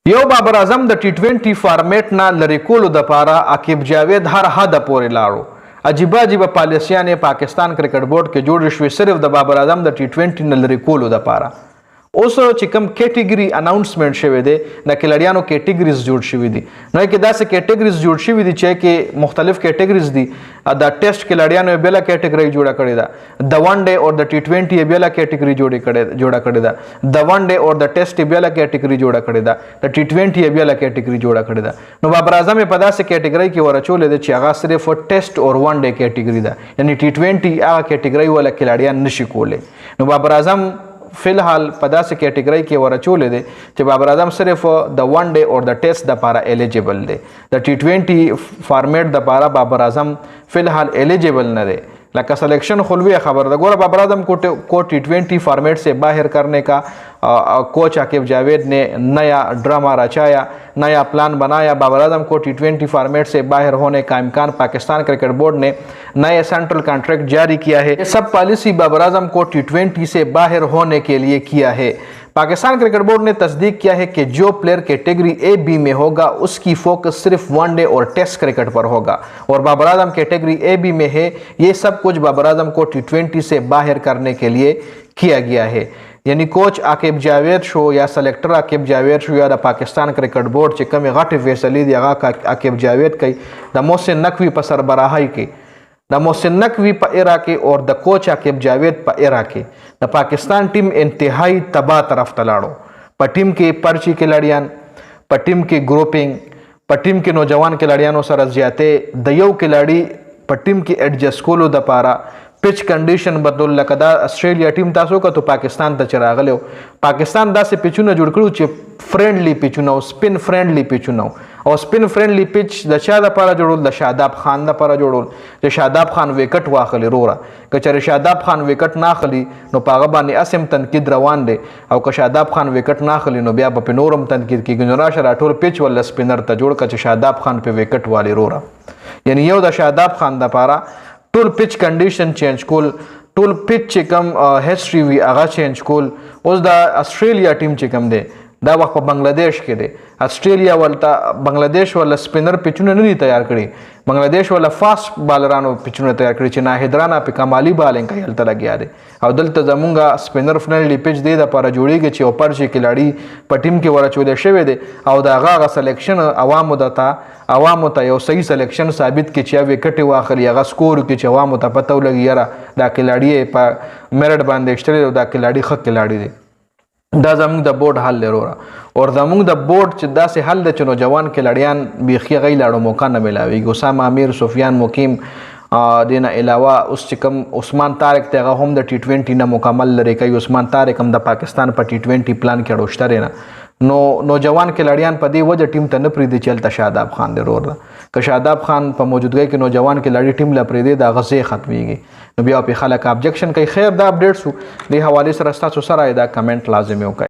یو بابر اعظم د ټي 20 فارمیټ نه لری کولو د پاره عقیب جاوید هر حد پورې لاړو. عجیبه پالیسیانې پاکستان کرکټ بورډ کې جوړ شوې صرف د بابر اعظم د ټي 20 نه لری کولو د پاره. اوس چې کوم کیټګری اناونسمنت شوی دی د کلړیانو کیټګریز جوړ شوی دي نو کې داسې کیټګریز جوړ شوی دي چې مختلف کیټګریز دي. د ټیسټ کلړیانو بل کیټګری جوړه کړې ده, د ون ډے اور د ټي 20 بل کیټګری جوړه کړې ده, د ون ډے اور د ټیسټ بل کیټګری جوړه کړې ده, د ټي 20 بل کیټګری جوړه کړې ده. نو بابر اعظم په داسې کیټګری کې ورچولې ده چې هغه صرف ټیسټ اور ون ډے کیټګری ده, یعنی ټي 20 هغه کیټګری ولا کلړیان نشي کولی. نو بابر اعظم فلحال په داسې کیټګری کې ورچولې دی چې بابر اعظم صرف د ون ډے اور د ټیسټ د پاره ایلیجیبل دی. د ټي 20 فارمیټ د پاره بابر اعظم فلحال ایلیجیبل نه دی. لکه سلیکشن خلوی خبر ده. گورا بابر اعظم کو टी 20 फॉर्मेट से बाहर करने का कोच आकिब जावेद ने नया ड्रामा रचाया, नया प्लान बनाया. बाबर आजम को टी 20 फॉर्मेट से बाहर होने का इम्कान पाकिस्तान क्रिकेट बोर्ड ने नए सेंट्रल कॉन्ट्रैक्ट जारी किया है. ये सब पॉलिसी बाबर आजम को टी 20 से बाहर होने के लिए किया है. पाकिस्तान क्रिकेट बोर्ड ने तस्दीक किया है कि जो प्लेयर कैटेगरी ए बी में होगा उसकी फोकस सिर्फ वनडे और टेस्ट क्रिकेट पर होगा और बाबर आजम कैटेगरी ए बी में है. ये सब कुछ बाबर आजम को टी 20 से बाहर करने के लिए किया गया है. यानी कोच आकिब जावेद शो या सेलेक्टर आकिब जावेद शो या पाकिस्तान क्रिकेट बोर्ड चे कम घाटे फैसले दी आकिब जावेद कई द मोहसिन नकवी पर सरबराही की, द मोहसिन नकवी पर इराक़ी और द कोच आकिब जावेद पर इराक़ी. द पाकिस्तान टीम इंतहाई तबाह तरफ तलाड़ो. पर टीम के पर्ची के लड़ियान, पर टीम की ग्रुपिंग, पर टीम के नौजवान के लड़ियानों सर ज्याते दयौ के लड़ी पर टीम की एडजस्ट कोलो द पारा पिच कंडीशन बदल लकदा ऑस्ट्रेलिया टीम तासो का तो पाकिस्तान त चरागले हो. पाकिस्तान दा से पिचुना जुड़ करू चे फ्रेंडली पिचुना स्पिन फ्रेंडली पिचुना और स्पिन फ्रेंडली पिच द शादा पारा जोड़ल द शादाब खान दा पारा जोड़ल जे शादाब खान विकेट वाखली रोरा कचरे शादाब खान विकेट ना खली नो पागा बानी असम तनकीद रवान दे और क शादाब खान विकेट ना खली नो बिया पे नोरम तनकीद की गुजराश राठौर पिच वाला स्पिनर त जोड़ कच शादाब खान पे विकेट वाली रोरा. यानी यो द शादाब खान दा पारा टूल पिच कंडीशन चेंज कोल, टूल पिच चे कम हिस्ट्री वी आगा चेंज कोल. उस दा ऑस्ट्रेलिया टीम चे कम दे दा वक्त बांग्लादेश के दे. ऑस्ट्रेलिया वाला बांग्लादेश वाला स्पिनर पिचुने नहीं तैयार करी, बांग्लादेश वाला फास्ट बॉलरानो पिचुने तैयार करी चे ना हैदराना पे कमाली बालें का हलता लग गया दे. और दलता जमुंगा स्पिनर फ्रेंडली पिच दे दा पारा जोड़ी के चे ऊपर चे खिलाड़ी पर टीम के वाला चौदह शेवे दे और दा आगा सिलेक्शन अवाम होता यो सही सिलेक्शन साबित के चे विकेट वाखली आगा स्कोर के चे अवाम होता पता लगी यारा दा खिलाड़ी पा मेरिट बांधे स्टरे दा खिलाड़ी खक खिलाड़ी दे. دا زمونږ د بورډ حل لرو اور زمونږ د بورډ چې داسې حل د چنو جوان کلړیان بیخي غي لاړو موقع نه ملاوي. اسامه امیر سفیان مقیم دینه علاوه اوس چې کوم عثمان طارق ته هم د टी 20 نه مکمل لري کوي. عثمان طارق هم د پاکستان په टी 20 پلان کې اړوشتره نه نو نوجوان کلړیان په دې وجه ټیم ته نه پریدي چلته شاداب خان ضرور ده که شاداب خان په موجودګۍ کې نوجوان کلړی ټیم لا پریدي دا غزه ختميږي. نو بیا په خلک ابجیکشن کوي. خیر دا اپډیټس دی حواله سره تاسو سره دا کمنټ لازمي وکړئ.